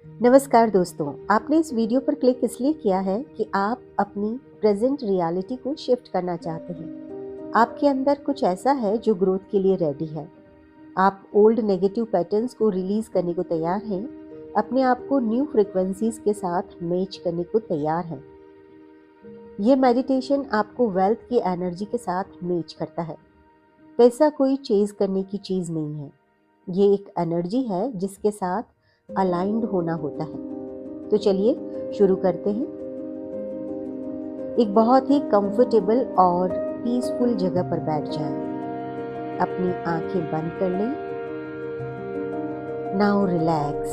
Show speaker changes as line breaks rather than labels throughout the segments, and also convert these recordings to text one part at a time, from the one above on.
नमस्कार दोस्तों, आपने इस वीडियो पर क्लिक इसलिए किया है कि आप अपनी प्रेजेंट रियलिटी को शिफ्ट करना चाहते हैं। आपके अंदर कुछ ऐसा है जो ग्रोथ के लिए रेडी है। आप ओल्ड नेगेटिव पैटर्न्स को रिलीज करने को तैयार हैं, अपने आप को न्यू फ्रिक्वेंसीज के साथ मैच करने को तैयार हैं। यह मेडिटेशन आपको वेल्थ की एनर्जी के साथ मैच करता है। पैसा कोई चेज करने की चीज नहीं है, ये एक एनर्जी है जिसके साथ अलाइंड होना होता है। तो चलिए शुरू करते हैं। एक बहुत ही कंफर्टेबल और पीसफुल जगह पर बैठ जाएं। अपनी आंखें बंद कर लें। Now relax,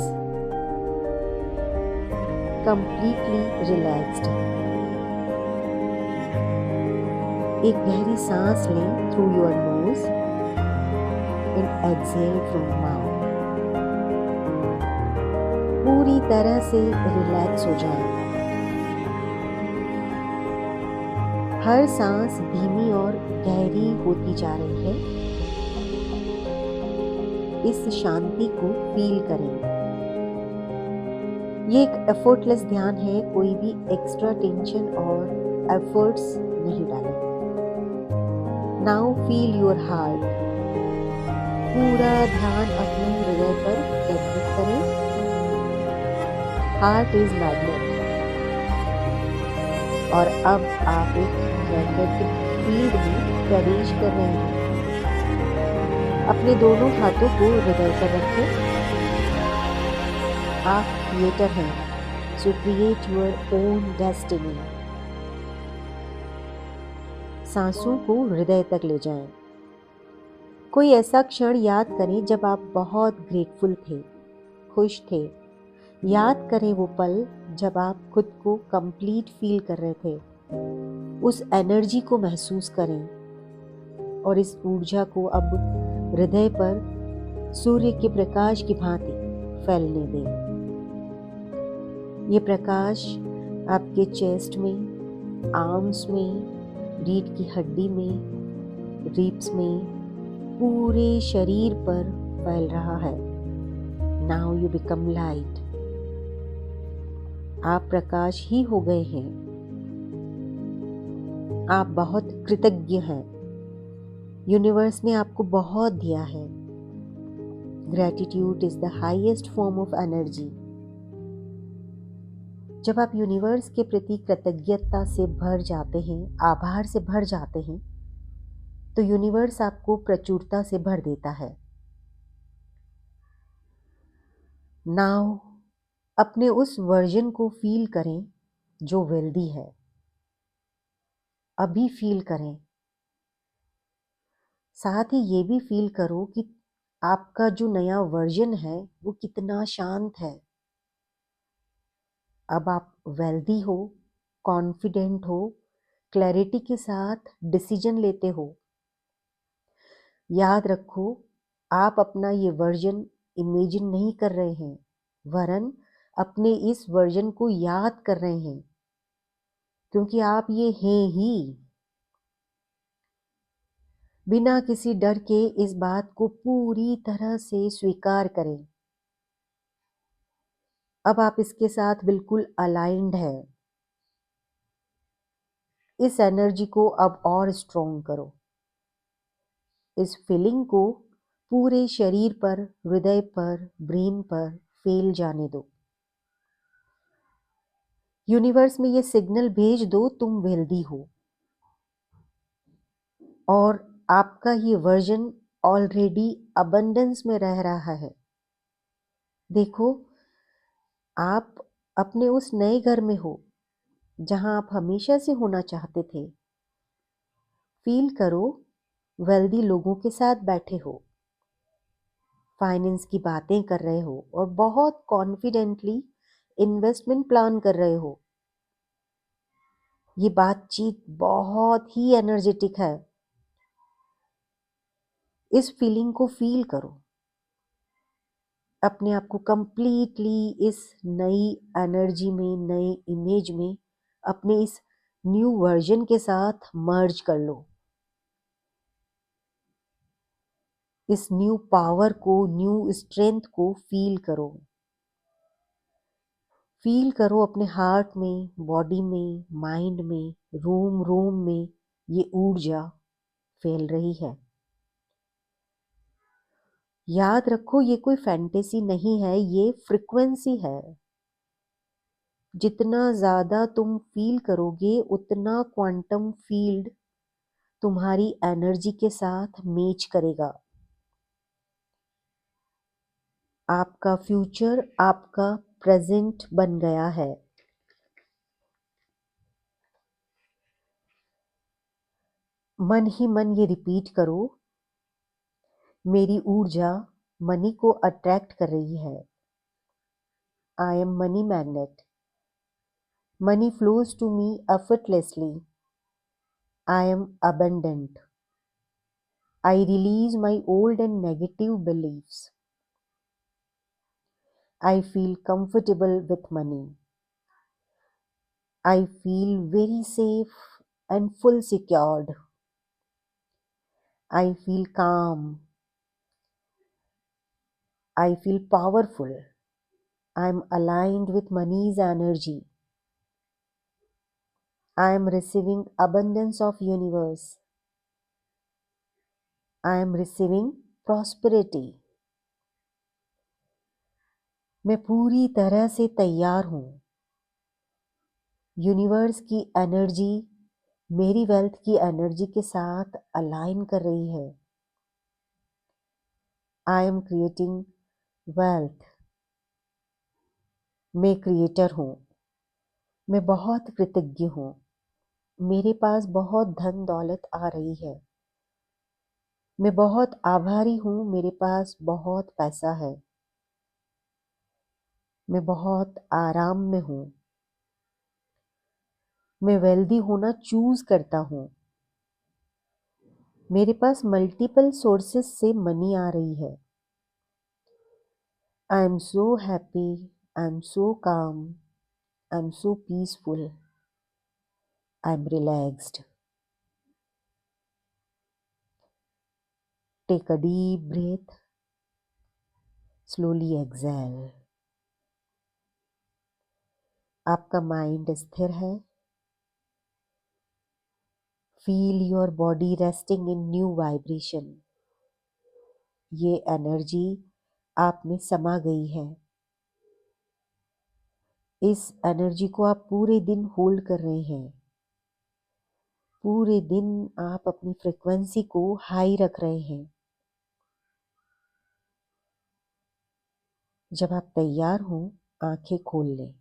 completely relaxed. एक गहरी सांस लें through your nose and exhale from mouth. पूरी तरह से रिलैक्स हो जाएं। हर सांस धीमी और गहरी होती जा रही है। इस शांति को फील करें। ये एक एफर्टलेस ध्यान है, कोई भी एक्स्ट्रा टेंशन और एफर्ट्स नहीं डालें। Now feel your heart. पूरा ध्यान अपने हृदय पर केंद्रित करें। हार्ट इज मैग्नेट और अब आप एक मैग्नेटिक फील्ड में प्रवेश कर रहे हैं। अपने दोनों हाथों को हृदय पर रखें। आप क्रिएटर हैं, सो क्रिएट योर ओन डेस्टिनी। सांसों को हृदय तक ले जाएं। कोई ऐसा क्षण याद करें जब आप बहुत ग्रेटफुल थे, खुश थे। याद करें वो पल जब आप खुद को कंप्लीट फील कर रहे थे। उस एनर्जी को महसूस करें और इस ऊर्जा को अब हृदय पर सूर्य के प्रकाश की भांति फैलने दें। ये प्रकाश आपके चेस्ट में, आर्म्स में, रीढ़ की हड्डी में, रिब्स में, पूरे शरीर पर फैल रहा है। Now you become light. आप प्रकाश ही हो गए हैं। आप बहुत कृतज्ञ हैं। यूनिवर्स ने आपको बहुत दिया है। Gratitude is the highest form of energy. जब आप यूनिवर्स के प्रति कृतज्ञता से भर जाते हैं, आभार से भर जाते हैं, तो यूनिवर्स आपको प्रचुरता से भर देता है। नाउ अपने उस वर्जन को फील करें जो वेल्दी है। अभी फील करें। साथ ही ये भी फील करो कि आपका जो नया वर्जन है वो कितना शांत है। अब आप वेल्दी हो, कॉन्फिडेंट हो, क्लैरिटी के साथ डिसीजन लेते हो। याद रखो, आप अपना ये वर्जन इमेजिन नहीं कर रहे हैं, वरन अपने इस वर्जन को याद कर रहे हैं, क्योंकि आप ये हैं ही। बिना किसी डर के इस बात को पूरी तरह से स्वीकार करें। अब आप इसके साथ बिल्कुल अलाइंड है। इस एनर्जी को अब और स्ट्रॉन्ग करो। इस फीलिंग को पूरे शरीर पर, हृदय पर, ब्रेन पर फैल जाने दो। यूनिवर्स में ये सिग्नल भेज दो, तुम वेल्दी हो और आपका ये वर्जन ऑलरेडी अबंडेंस में रह रहा है। देखो, आप अपने उस नए घर में हो जहां आप हमेशा से होना चाहते थे। फील करो, वेल्दी लोगों के साथ बैठे हो, फाइनेंस की बातें कर रहे हो और बहुत कॉन्फिडेंटली इन्वेस्टमेंट प्लान कर रहे हो। ये बातचीत बहुत ही एनर्जेटिक है। इस फीलिंग को फील करो। अपने आप को कंप्लीटली इस नई एनर्जी में, नए इमेज में, अपने इस न्यू वर्जन के साथ मर्ज कर लो। इस न्यू पावर को, न्यू स्ट्रेंथ को फील करो। फील करो अपने हार्ट में, बॉडी में, माइंड में, रूम रूम में ये ऊर्जा फैल रही है। याद रखो ये कोई फैंटेसी नहीं है, ये फ्रिक्वेंसी है। जितना ज़्यादा तुम फील करोगे उतना क्वांटम फील्ड तुम्हारी एनर्जी के साथ मैच करेगा। आपका फ्यूचर आपका प्रेजेंट बन गया है। मन ही मन ये रिपीट करो, मेरी ऊर्जा मनी को अट्रैक्ट कर रही है। I am money magnet. Money flows to me effortlessly. I am abundant. I release my old and negative beliefs. I feel comfortable with money. I feel very safe and full secured. I feel calm. I feel powerful. I am aligned with money's energy. I am receiving abundance of universe. I am receiving prosperity. मैं पूरी तरह से तैयार हूँ। Universe की energy मेरी wealth की energy के साथ अलाइन कर रही है। I am creating wealth. मैं क्रिएटर हूँ। मैं बहुत कृतज्ञ हूँ। मेरे पास बहुत धन दौलत आ रही है। मैं बहुत आभारी हूँ, मेरे पास बहुत पैसा है। मैं बहुत आराम में हूँ। मैं वेल्दी होना चूज करता हूँ। मेरे पास मल्टीपल सोर्सेस से मनी आ रही है। I am so happy, I am so calm, I am so peaceful, I am relaxed. Take a deep breath, slowly exhale. आपका माइंड स्थिर है। Feel your body resting in new vibration. ये energy आप में समा गई है। इस एनर्जी को आप पूरे दिन होल्ड कर रहे हैं। पूरे दिन आप अपनी फ्रिक्वेंसी को हाई रख रहे हैं। जब आप तैयार हों, आंखें खोल लें।